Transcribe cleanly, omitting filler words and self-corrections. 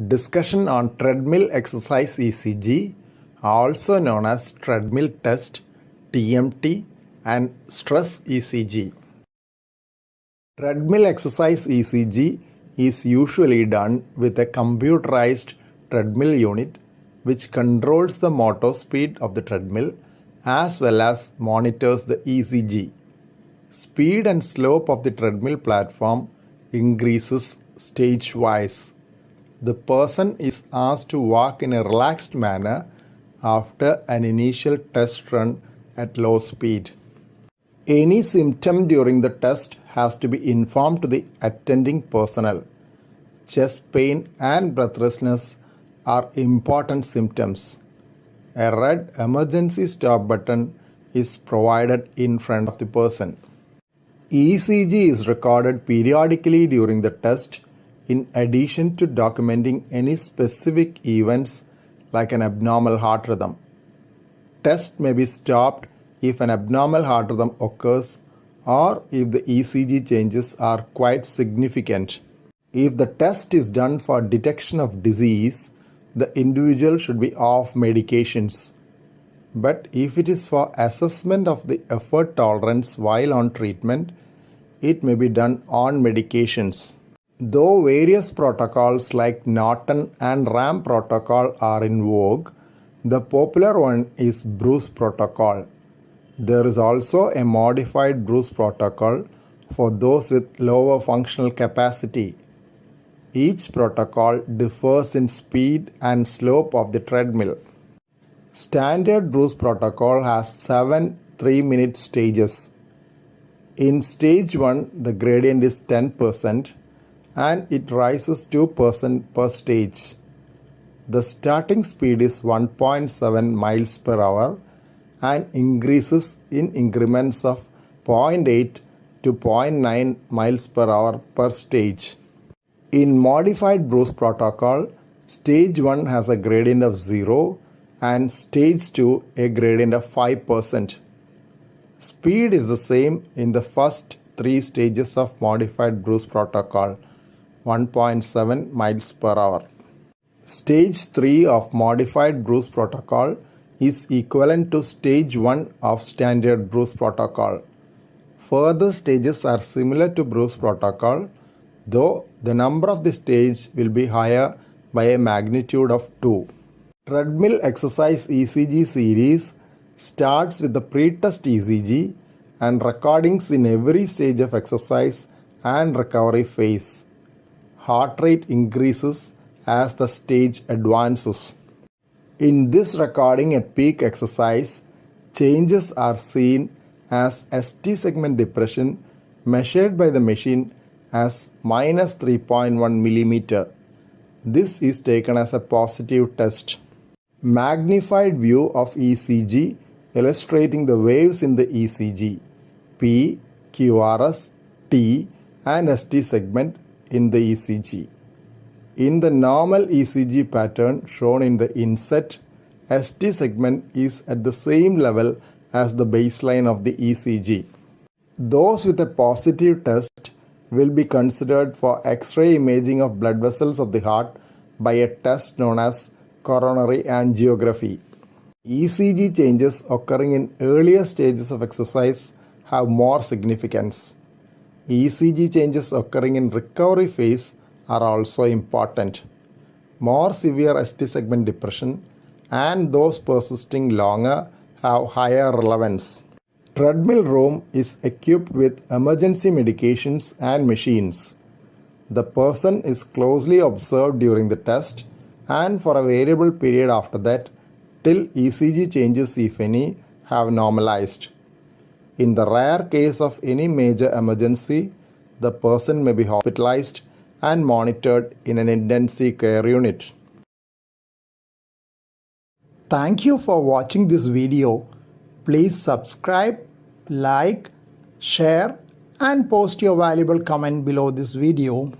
Discussion on treadmill exercise ECG, also known as treadmill test, TMT, and stress ECG. Treadmill exercise ECG is usually done with a computerized treadmill unit which controls the motor speed of the treadmill as well as monitors the ECG. Speed and slope of the treadmill platform increases stage-wise. The person is asked to walk in a relaxed manner after an initial test run at low speed. Any symptom during the test has to be informed to the attending personnel. Chest pain and breathlessness are important symptoms. A red emergency stop button is provided in front of the person. ECG is recorded periodically during the test in addition to documenting any specific events like an abnormal heart rhythm. Test may be stopped if an abnormal heart rhythm occurs or if the ECG changes are quite significant. If the test is done for detection of disease, the individual should be off medications. But if it is for assessment of the effort tolerance while on treatment, it may be done on medications. Though various protocols like Norton and RAM protocol are in vogue, the popular one is Bruce protocol. There is also a modified Bruce protocol for those with lower functional capacity. Each protocol differs in speed and slope of the treadmill. Standard Bruce protocol has 7 3-minute stages. In stage 1, the gradient is 10%. And it rises 2% per stage. The starting speed is 1.7 miles per hour and increases in increments of 0.8 to 0.9 miles per hour per stage. In modified Bruce protocol, stage 1 has a gradient of 0 and stage 2 a gradient of 5%. Speed is the same in the first 3 stages of modified Bruce protocol. 1.7 miles per hour. Stage 3 of modified Bruce protocol is equivalent to stage 1 of standard Bruce protocol. Further stages are similar to Bruce protocol, though the number of the stage will be higher by a magnitude of 2. Treadmill exercise ECG series starts with the pre-test ECG and recordings in every stage of exercise and recovery phase. Heart rate increases as the stage advances. In this recording at peak exercise, changes are seen as ST segment depression measured by the machine as minus 3.1 mm. This is taken as a positive test. Magnified view of ECG illustrating the waves in the ECG, P, QRS, T and ST segment in the ECG. In the normal ECG pattern shown in the inset, ST segment is at the same level as the baseline of the ECG. Those with a positive test will be considered for X-ray imaging of blood vessels of the heart by a test known as coronary angiography. ECG changes occurring in earlier stages of exercise have more significance. ECG changes occurring in recovery phase are also important. More severe ST segment depression and those persisting longer have higher relevance. Treadmill room is equipped with emergency medications and machines. The person is closely observed during the test and for a variable period after that till ECG changes, if any, have normalized. In the rare case of any major emergency, the person may be hospitalized and monitored in an intensive care unit. Thank you for watching this video. Please subscribe, like, share and post your valuable comment below this video.